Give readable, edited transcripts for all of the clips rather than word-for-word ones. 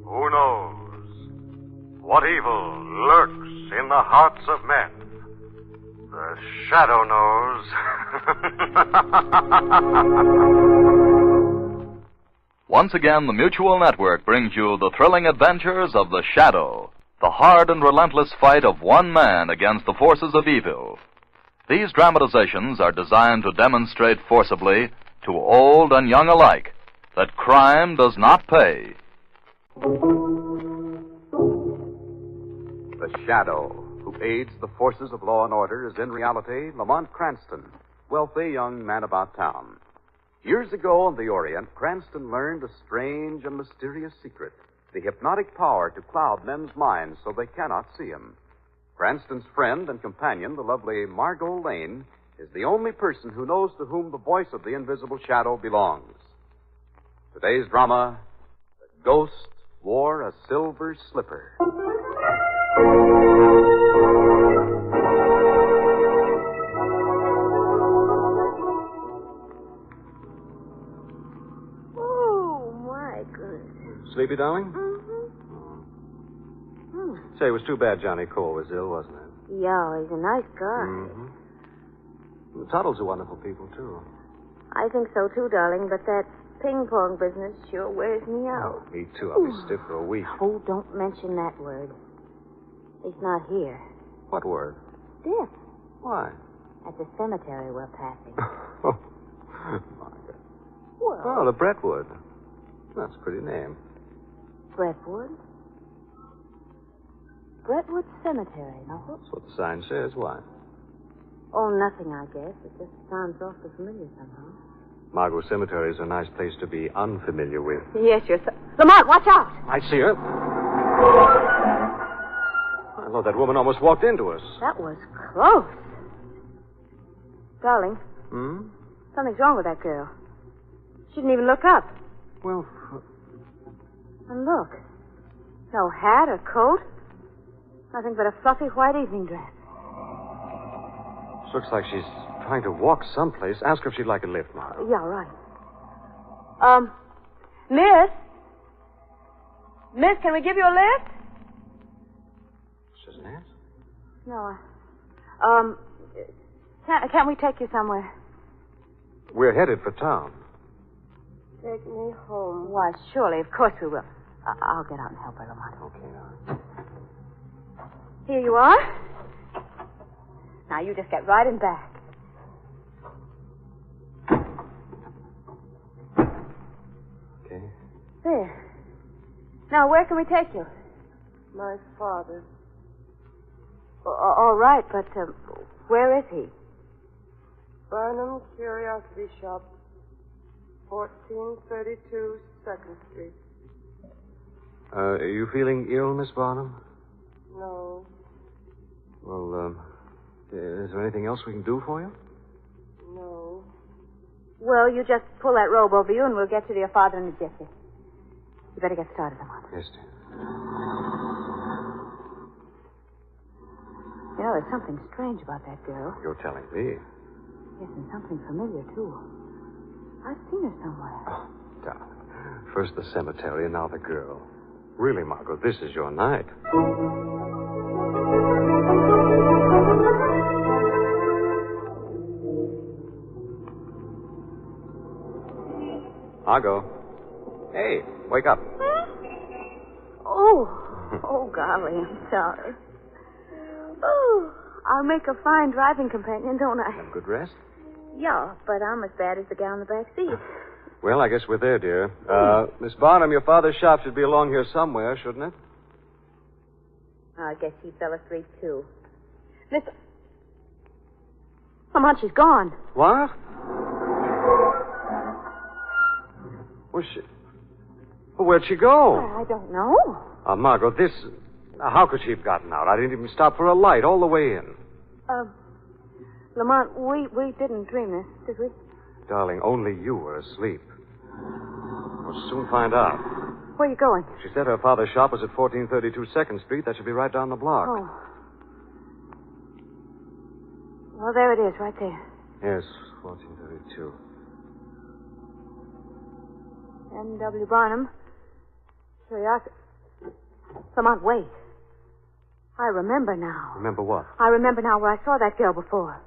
Who knows what evil lurks in the hearts of men? The Shadow knows. Once again, the Mutual Network brings you the thrilling adventures of The Shadow, the hard and relentless fight of one man against the forces of evil. These dramatizations are designed to demonstrate forcibly to old and young alike that crime does not pay. The Shadow, who aids the forces of law and order, is in reality Lamont Cranston, wealthy young man about town. Years ago on the Orient, Cranston learned a strange and mysterious secret, the hypnotic power to cloud men's minds so they cannot see him. Cranston's friend and companion, the lovely Margot Lane, is the only person who knows to whom the voice of the invisible Shadow belongs. Today's drama, The Ghost Wore a Silver Slipper. Oh, my goodness. Sleepy, darling? Say, it was too bad Johnny Cole was ill, wasn't it? Yeah, he's a nice guy. The Tuttles are wonderful people, too. I think so, too, darling, but that ping-pong business sure wears me out. Me, too. I'll be stiff for a week. Oh, don't mention that word. He's not here. What word? Stiff. Why? At the cemetery we're passing. Oh, Margaret. Well, Oh, the Brentwood. That's a pretty name. Brentwood? Brentwood Cemetery, no? That's what the sign says. Why? Oh, nothing, I guess. It just sounds awfully familiar somehow. Margot Cemetery is a nice place to be unfamiliar with. Yes, you're so... Lamont, watch out! I see her. I thought that woman almost walked into us. That was close. Darling, Hmm? something's wrong with that girl. She didn't even look up. Well, And look. No hat or coat. Nothing but a fluffy white evening dress. looks like she's trying to walk someplace. Ask her if she'd like a lift, Margot. Yeah, right. Miss? Miss, can we give you a lift? Says Nance? No, can't we take you somewhere? We're headed for town. Take me home. Why, surely, of course we will. I'll get out and help her, Lamont. Okay, all right. Here you are. Now, you just get right in back. Okay. There. Now, where can we take you? My father. All right, but where is he? Barnum Curiosity Shop, 1432 2nd Street. Are you feeling ill, Miss Barnum? No. Well, is there anything else we can do for you? No. Well, you just pull that robe over you, and we'll get you to your father in a jiffy. You better get started, Lamont. Yes, dear. You know, there's something strange about that girl. You're telling me. Yes, and something familiar, too. I've seen her somewhere. Oh, darling. First the cemetery, and now the girl. Really, Margot, this is your night. Margot. Hey, wake up. Oh, golly, I'm sorry. Oh, I'll make a fine driving companion, don't I? Have a good rest? Yeah, but I'm as bad as the guy in the back seat. Well, I guess we're there, dear. Miss Barnum, your father's shop should be along here somewhere, shouldn't it? I guess he fell asleep, too. Listen. Lamont, she's gone. What? Was she... Well, where'd she go? I don't know. Margot, this... how could she have gotten out? I didn't even stop for a light all the way in. Lamont, we didn't dream this, did we? Darling, only you were asleep. We'll soon find out. Where are you going? She said her father's shop was at 1432 2nd Street. That should be right down the block. Oh. Well, there it is, right there. Yes, 1432. M.W. Barnum. Curiosity. Lamont, wait. I remember now. Remember what? I remember now where I saw that girl before.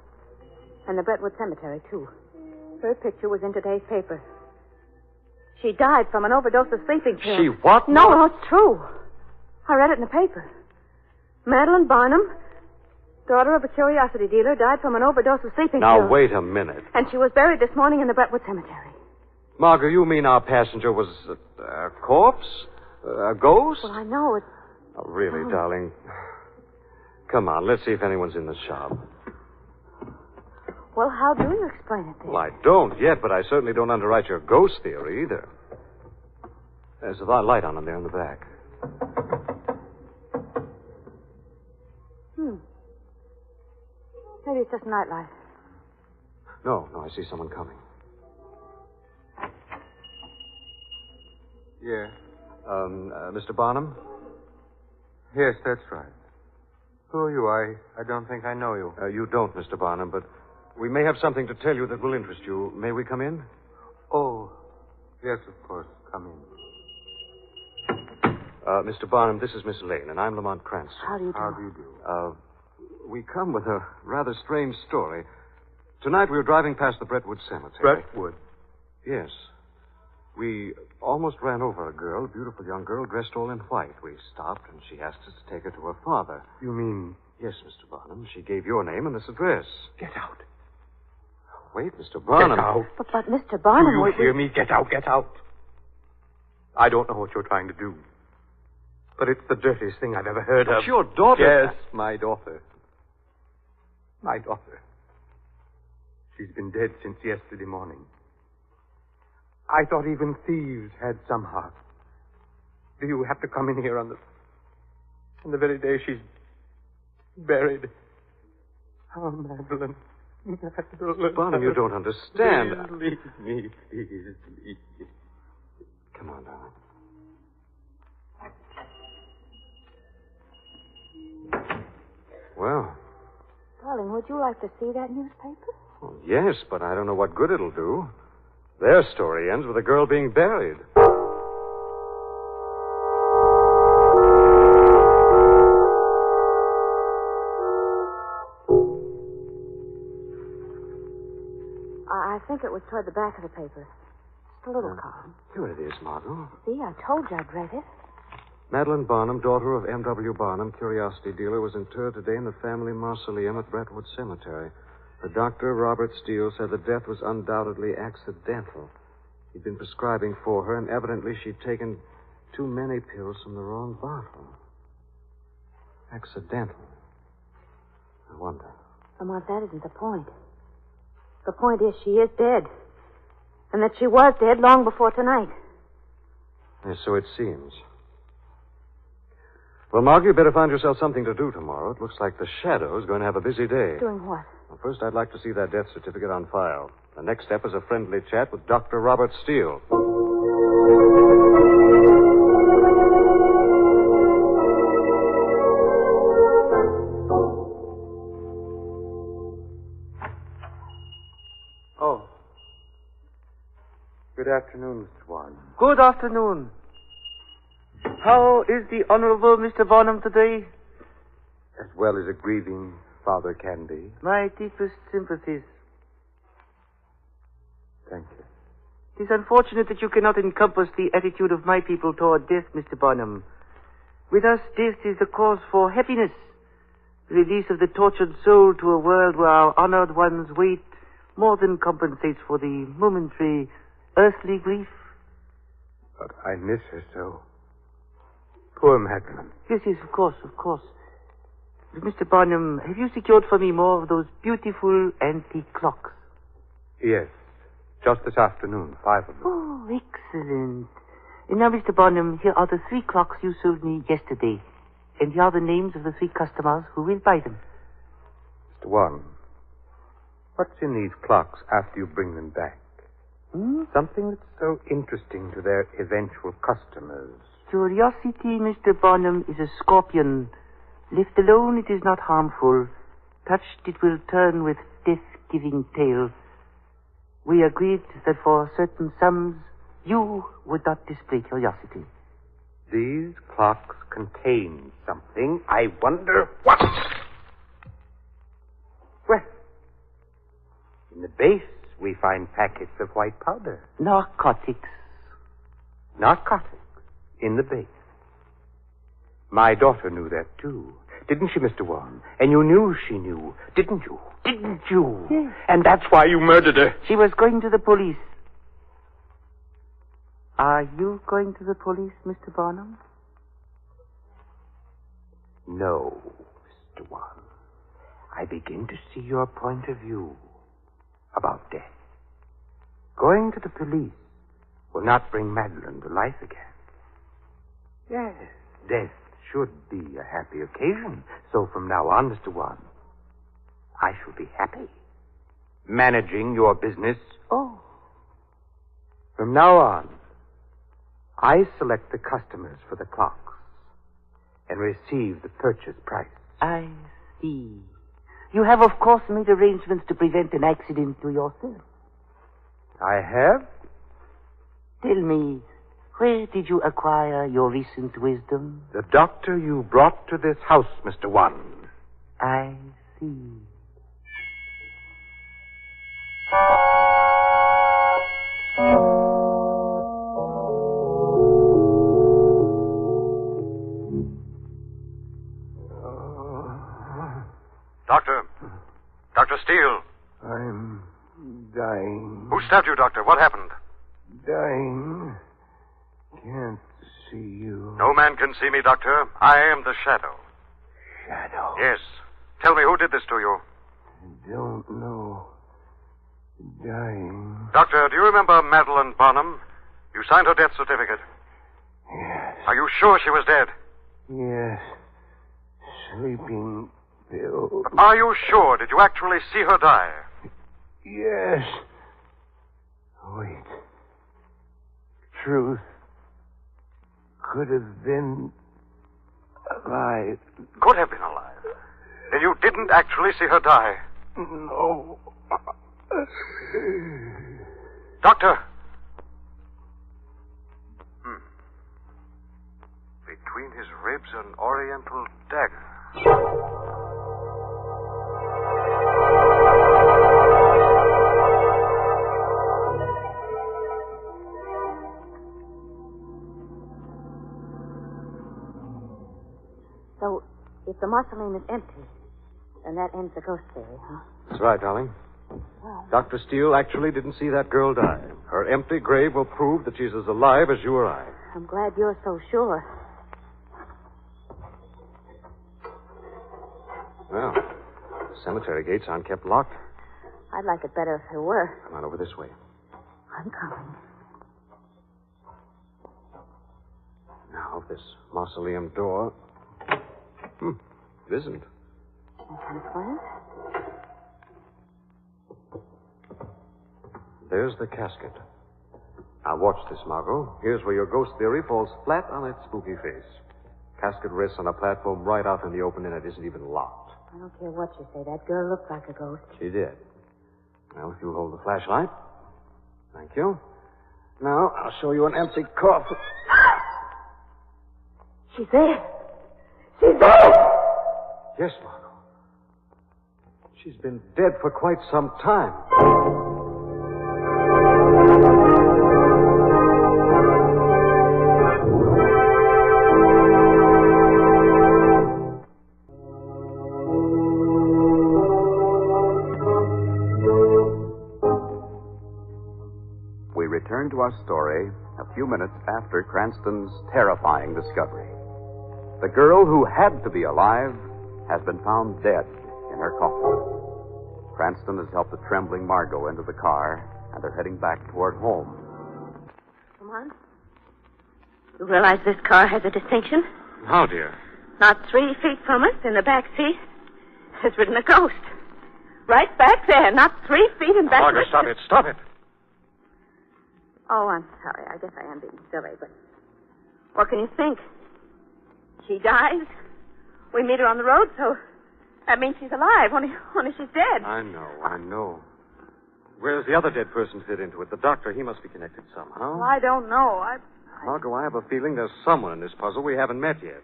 And the Brentwood Cemetery, too. Her picture was in today's paper. She died from an overdose of sleeping pills. She what? No, it's true. I read it in the paper. Madeline Barnum, daughter of a curiosity dealer, died from an overdose of sleeping pills. Now, wait a minute. And she was buried this morning in the Brentwood Cemetery. Margot, you mean our passenger was a corpse? A ghost? Well, I know it. Oh, really, darling. Come on, let's see if anyone's in the shop. Well, how do you explain it, then? Well, I don't yet, but I certainly don't underwrite your ghost theory either. There's a light on there in the back. Maybe it's just a nightlight. No, I see someone coming. Yeah. Mr. Barnum? Yes, that's right. Who are you? I don't think I know you. You don't, Mr. Barnum, but we may have something to tell you that will interest you. May we come in? Oh, yes, of course. Come in. Mr. Barnum, this is Miss Lane, and I'm Lamont Cranston. How do you do? How do you do? We come with a rather strange story. Tonight we were driving past the Brentwood Cemetery. Brentwood? Yes. We almost ran over a girl, a beautiful young girl dressed all in white. We stopped, and she asked us to take her to her father. You mean... Yes, Mr. Barnum. She gave your name and this address. Get out. Wait, Mr. Barnum. Get out. But Mr. Barnum... Do you hear me? Get out, get out. I don't know what you're trying to do. But it's the dirtiest thing I've ever heard of. It's your daughter. Yes, my daughter. My daughter. She's been dead since yesterday morning. I thought even thieves had some heart. Do you have to come in here on the very day she's buried? Oh, Madeline. Madeline. Barnum, you don't understand. Please leave me. Please leave me. Come on, darling. Well, Darling, would you like to see that newspaper? well, yes, but I don't know what good it'll do. Their story ends with a girl being buried. I think it was toward the back of the paper. Just a little column. Here it is, Margot. See, I told you I'd read it. Madeline Barnum, daughter of M.W. Barnum, curiosity dealer, was interred today in the family mausoleum at Brentwood Cemetery. The doctor, Robert Steele, said the death was undoubtedly accidental. He'd been prescribing for her, and evidently she'd taken too many pills from the wrong bottle. Accidental. I wonder. Lamont, that isn't the point. The point is she is dead. And that she was dead long before tonight. Yes, so it seems. Well, Mark, you better find yourself something to do tomorrow. It looks like the Shadow's going to have a busy day. Doing what? Well, first, I'd like to see that death certificate on file. The next step is a friendly chat with Dr. Robert Steele. Oh. Good afternoon, Mr. Warren. Good afternoon. How is the Honorable Mr. Barnum today? As well as a grieving father can be. My deepest sympathies. Thank you. It is unfortunate that you cannot encompass the attitude of my people toward death, Mr. Barnum. With us, death is the cause for happiness. The release of the tortured soul to a world where our honored ones wait more than compensates for the momentary earthly grief. But I miss her so. Poor Madeline. Yes, of course. But Mr. Barnum, have you secured for me more of those beautiful antique clocks? Yes. Just this afternoon, 5 of them. Oh, excellent. And now, Mr. Bonham, here are the 3 clocks you sold me yesterday. And here are the names of the 3 customers who will buy them. Mr. Warren, what's in these clocks after you bring them back? Something that's so interesting to their eventual customers. Curiosity, Mr. Bonham, is a scorpion. Left alone, it is not harmful. Touched, it will turn with death-giving tail. We agreed that for certain sums, you would not display curiosity. These clocks contain something. I wonder what. Well, in the base, we find packets of white powder. Narcotics. Narcotics in the base. My daughter knew that, too. Didn't she, Mr. Warren? And you knew she knew, didn't you? Didn't you? Yes. And that's why you murdered her. She was going to the police. Are you going to the police, Mr. Barnum? No, Mr. Warren. I begin to see your point of view about death. Going to the police will not bring Madeline to life again. Yes, death should be a happy occasion. So from now on, Mr. Warren, I shall be happy managing your business. Oh. From now on, I select the customers for the clocks and receive the purchase price. I see. You have, of course, made arrangements to prevent an accident to yourself. I have? Tell me, where did you acquire your recent wisdom? The doctor you brought to this house, Mr. Warren. I see. Dr. Steele. I'm dying. Who stabbed you, Doctor? What happened? Dying. Can't see you. No man can see me, Doctor. I am the Shadow. Shadow? Yes. Tell me, who did this to you? I don't know. Dying. Doctor, do you remember Madeline Bonham? You signed her death certificate. Yes. Are you sure she was dead? Yes. Sleeping pills. Are you sure? Did you actually see her die? Yes. Wait. Truth could have been alive. Could have been alive. Then you didn't actually see her die? No. Doctor. Between his ribs an oriental dagger. So, if the mausoleum is empty, then that ends the ghost theory, huh? That's right, darling. Well, Dr. Steele actually didn't see that girl die. Her empty grave will prove that she's as alive as you or I. I'm glad you're so sure. Well, the cemetery gates aren't kept locked. I'd like it better if there were. Come on over this way. I'm coming. Now, this mausoleum door. It isn't. That kind of quiet. There's the casket. Now, watch this, Margot. Here's where your ghost theory falls flat on its spooky face. Casket rests on a platform right out in the open, and it isn't even locked. I don't care what you say. That girl looked like a ghost. She did. Now, if you'll hold the flashlight. Thank you. Now, I'll show you an empty coffin. She's there. She's there! Yes, Margot. She's been dead for quite some time. We return to our story a few minutes after Cranston's terrifying discovery. The girl who had to be alive has been found dead in her coffin. Cranston has helped the trembling Margot into the car, and they're heading back toward home. Come on. You realize this car has a distinction? How, dear? Not 3 feet from us, in the back seat, has ridden a ghost. Right back there, not 3 feet in back. Margaret, stop it. Stop it. Oh, I'm sorry. I guess I am being silly, but what can you think? She dies. We meet her on the road, so that means she's alive. Only she's dead. I know. Where does the other dead person fit into it? The doctor, he must be connected somehow. Well, I don't know. Margot, I have a feeling there's someone in this puzzle we haven't met yet.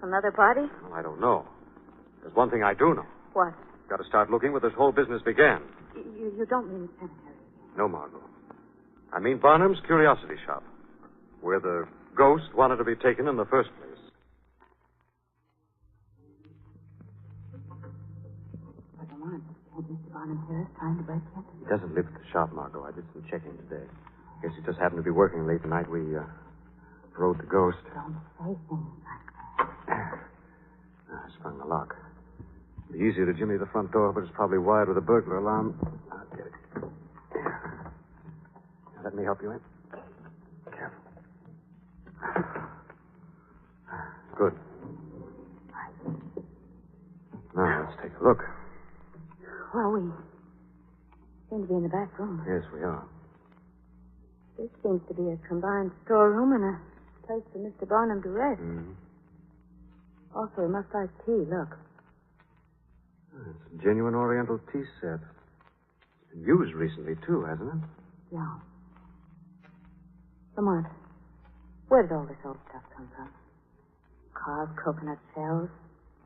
Another body? Well, I don't know. There's one thing I do know. What? Got to start looking where this whole business began. You don't mean the cemetery? No, Margot. I mean Barnum's Curiosity Shop, where the ghost wanted to be taken in the first place. Come on. Ain't Mr. Barnum here trying to break in? He doesn't live at the shop, Margot. I did some checking today. Guess he just happened to be working late tonight. We rode the ghost. Don't say things like that. I sprung the lock. It'd be easier to jimmy the front door, but it's probably wired with a burglar alarm. I'll get it. There. Let me help you in. Careful. Good. Now, let's take a look. Well, we seem to be in the back room. Yes, we are. This seems to be a combined storeroom and a place for Mr. Barnum to rest. Mm-hmm. Also, a must-buy tea, look. It's a genuine Oriental tea set. It's been used recently, too, hasn't it? Yeah. Lamont, where did all this old stuff come from? Carved coconut shells,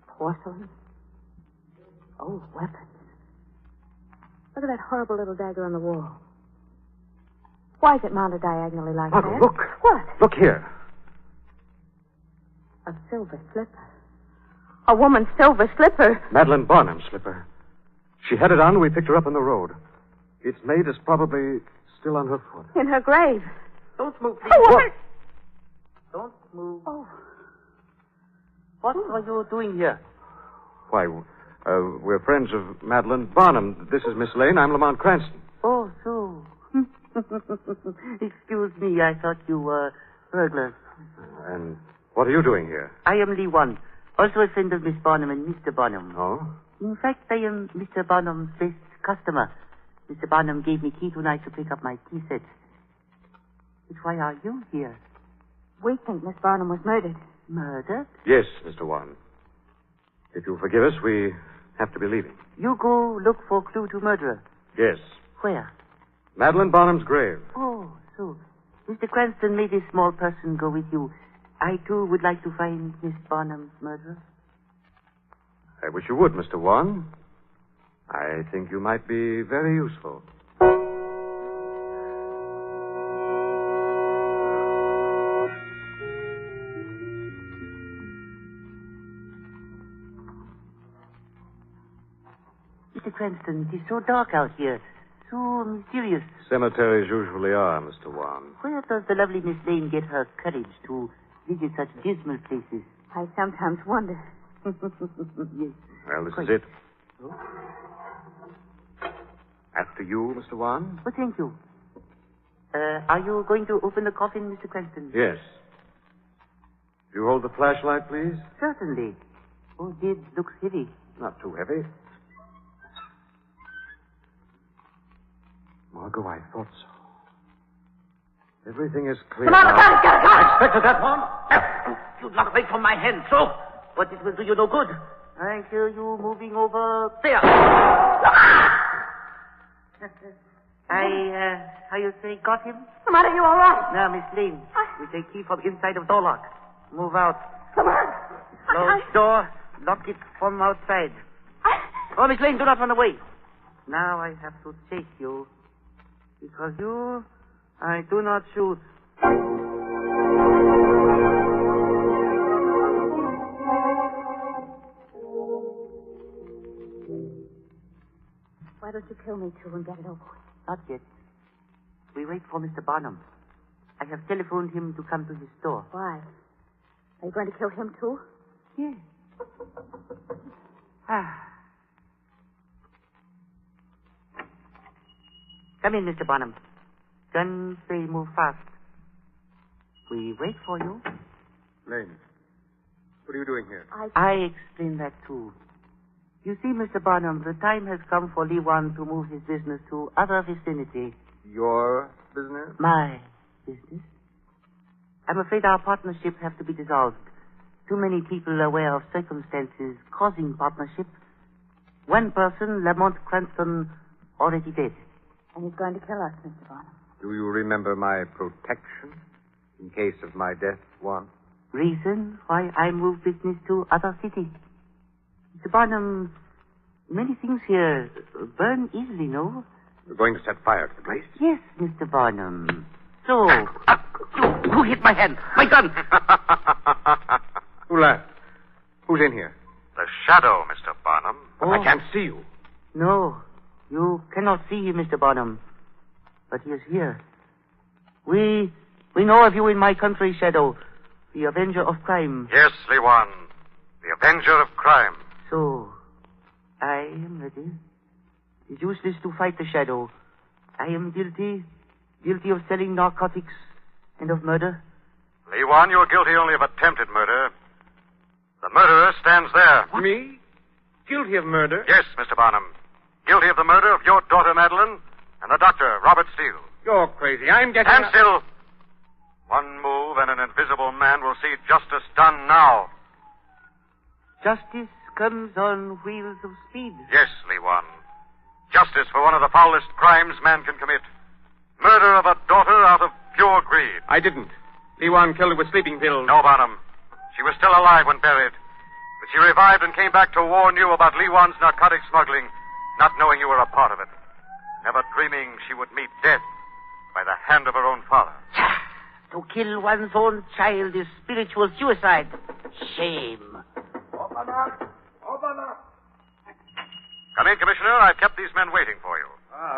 porcelain, old weapons. Look at that horrible little dagger on the wall. Why is it mounted diagonally like Margot, that? look. What? Look here. A silver slipper. A woman's silver slipper. Madeline Barnum's slipper. She had it on when we picked her up on the road. Its mate is probably still on her foot. In her grave. Don't move, please. Oh, what? Don't move. Oh. What are you doing here? Why, we're friends of Madeline Barnum. This is Miss Lane. I'm Lamont Cranston. Oh, so. Excuse me, I thought you were burglars. And what are you doing here? I am Lee One, also a friend of Miss Barnum and Mr. Barnum. Oh? In fact, I am Mr. Barnum's best customer. Mr. Barnum gave me key tonight to pick up my tea set. But why are you here? We think Miss Barnum was murdered. Murdered? Yes, Mr. Warren. If you'll forgive us, we have to be leaving. You go look for clue to murderer. Yes. Where? Madeline Barnum's grave. Oh, so. Mr. Cranston made this small person go with you. I, too, would like to find Miss Barnum's murderer. I wish you would, Mr. Warren. I think you might be very useful. Mr. Cranston, it is so dark out here. So mysterious. Cemeteries usually are, Mr. Warren. Where does the lovely Miss Lane get her courage to visit such dismal places? I sometimes wonder. Yes. Well, this Quite. is it. Oh? After you, Mr. Warren? Oh, thank you. Are you going to open the coffin, Mr. Cranston? Yes. You hold the flashlight, please? Certainly. Oh, it looks heavy. Not too heavy. Margot, I thought so. Everything is clear Come on, now. come on. I expected that one. You knock away from my hand, so. But it will do you no good. I hear you moving over there. How you say, got him? Come on, are you all right? Now, Miss Lane, we take key from inside of door lock. Move out. Come on. Close door. Lock it from outside. Oh, Miss Lane, do not run away. Now I have to chase you. Because you, I do not shoot. Why don't you kill me, too, and get it over with? Not yet. We wait for Mr. Barnum. I have telephoned him to come to his store. Why? Are you going to kill him, too? Yes. Come in, Mr. Barnum. Gun say move fast. We wait for you. Lane, what are you doing here? I explain that too. You see, Mr. Barnum, the time has come for Lee Wan to move his business to other vicinity. Your business? My business? I'm afraid our partnership have to be dissolved. Too many people are aware of circumstances causing partnership. One person, Lamont Cranston, already dead. And he's going to kill us, Mr. Barnum. Do you remember my protection in case of my death, Juan? Reason why I move business to other city. Mr. Barnum, many things here burn easily, no? You're going to set fire to the place? Yes, Mr. Barnum. So, who hit my hand? My gun! Who laughed? Who's in here? The shadow, Mr. Barnum. Oh. I can't see you. No, you cannot see him, Mr. Barnum. But he is here. We know of you in my country, Shadow, the avenger of crime. Yes, Lee Wan, the avenger of crime. So, I am ready. It is useless to fight the Shadow. I am guilty of selling narcotics and of murder. Lee Wan, you're guilty only of attempted murder. The murderer stands there. What? Me? Guilty of murder? Yes, Mr. Barnum. Guilty of the murder of your daughter, Madeline, and the doctor, Robert Steele. You're crazy. I'm getting... Stand still. One move and an invisible man will see justice done now. Justice comes on wheels of speed. Yes, Lee Wan. Justice for one of the foulest crimes man can commit. Murder of a daughter out of pure greed. I didn't. Lee Wan killed her with sleeping pills. No, Barnum. She was still alive when buried. But she revived and came back to warn you about Lee Wan's narcotic smuggling, not knowing you were a part of it. Never dreaming she would meet death by the hand of her own father. To kill one's own child is spiritual suicide. Shame. Open up! Open up! Come in, Commissioner. I've kept these men waiting for you.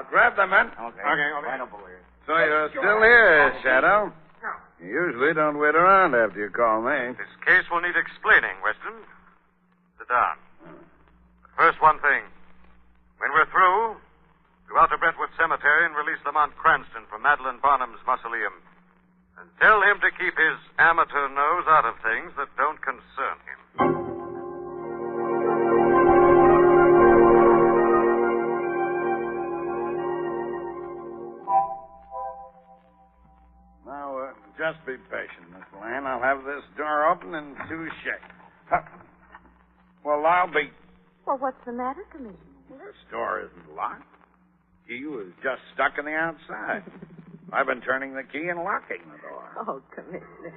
Grab them, men. Okay. Right up over here. So you're still here, Shadow? You usually don't wait around after you call me. This case will need explaining, Weston. Sit down. But first, one thing. When we're through, go out to Brentwood Cemetery and release Lamont Cranston from Madeline Barnum's mausoleum. And tell him to keep his amateur nose out of things that don't concern him. Now, just be patient, Miss Lane. I'll have this door open in 2 shakes. Huh. Well, I'll be... Well, what's the matter, Commissioner? This door isn't locked. Key was just stuck in the outside. I've been turning the key and locking the door. Oh, Commissioner.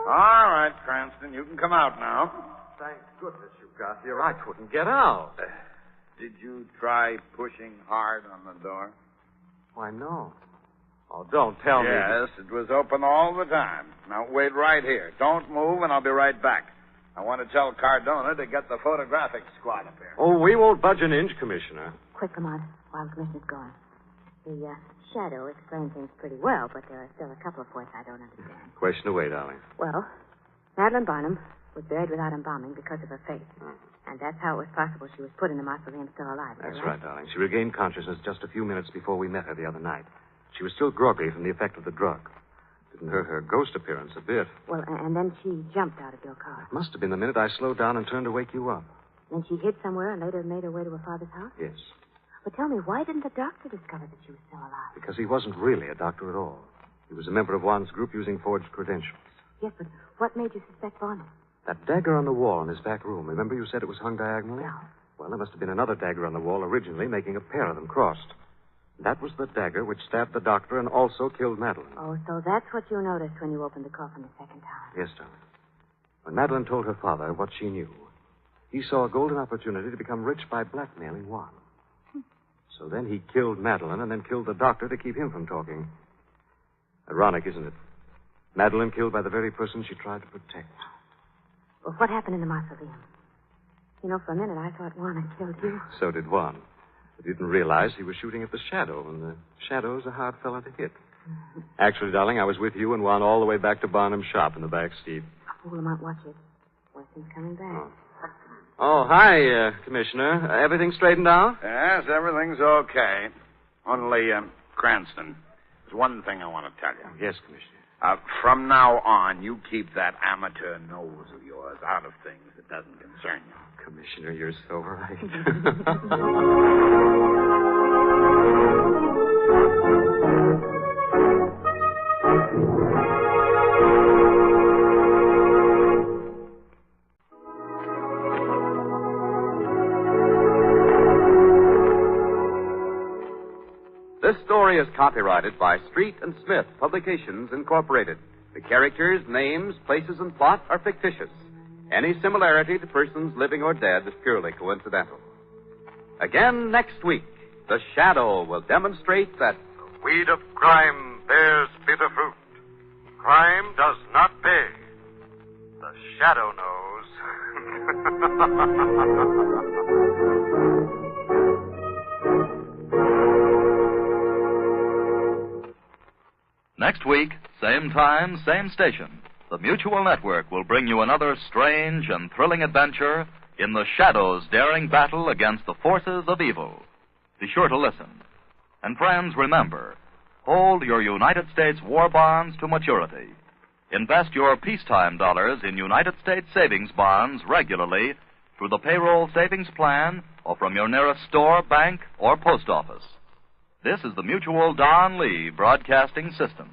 All right, Cranston, you can come out now. Thank goodness you got here. I couldn't get out. Did you try pushing hard on the door? Why, no. Oh, don't tell me. Yes, it was open all the time. Now, wait right here. Don't move, and I'll be right back. I want to tell Cardona to get the photographic squad up here. Oh, we won't budge an inch, Commissioner. Quick, Lamont, while the Commissioner's gone. The shadow explains things pretty well, but there are still a couple of points I don't understand. Question away, darling. Well, Madeline Barnum was buried without embalming because of her faith. And that's how it was possible she was put in the mausoleum still alive. That's right, darling. She regained consciousness just a few minutes before we met her the other night. She was still groggy from the effect of the drug. Didn't hurt her ghost appearance a bit. Well, and then she jumped out of your car. Must have been the minute I slowed down and turned to wake you up. Then she hid somewhere and later made her way to her father's house? Yes. But tell me, why didn't the doctor discover that she was still alive? Because he wasn't really a doctor at all. He was a member of Juan's group using forged credentials. Yes, but what made you suspect Barnum? That dagger on the wall in his back room. Remember you said it was hung diagonally? No. Well, there must have been another dagger on the wall originally, making a pair of them crossed. That was the dagger which stabbed the doctor and also killed Madeline. Oh, so that's what you noticed when you opened the coffin the second time. Yes, darling. When Madeline told her father what she knew, he saw a golden opportunity to become rich by blackmailing Juan. So then he killed Madeline and then killed the doctor to keep him from talking. Ironic, isn't it? Madeline killed by the very person she tried to protect. Well, what happened in the mausoleum? You know, for a minute I thought Juan had killed you. So did Juan. But didn't realize he was shooting at the shadow, and the shadow's a hard fella to hit. Actually, darling, I was with you and Juan all the way back to Barnum's shop in the back seat. Oh, Lamont, watch it. Weston's coming back. Oh, hi, Commissioner. Everything straightened out? Yes, everything's okay. Only, Cranston, there's one thing I want to tell you. Yes, Commissioner. From now on, you keep that amateur nose of yours out of things that doesn't concern you. Commissioner, you're so right. This story is copyrighted by Street and Smith Publications, Incorporated. The characters, names, places, and plot are fictitious. Any similarity to persons living or dead is purely coincidental. Again next week, The Shadow will demonstrate that The weed of crime bears bitter fruit. Crime does not pay. The shadow knows. Next week, same time, same station, the Mutual Network will bring you another strange and thrilling adventure in the Shadow's daring battle against the forces of evil. Be sure to listen. And friends, remember, hold your United States war bonds to maturity. Invest your peacetime dollars in United States savings bonds regularly through the payroll savings plan or from your nearest store, bank, or post office. This is the Mutual Don Lee Broadcasting System.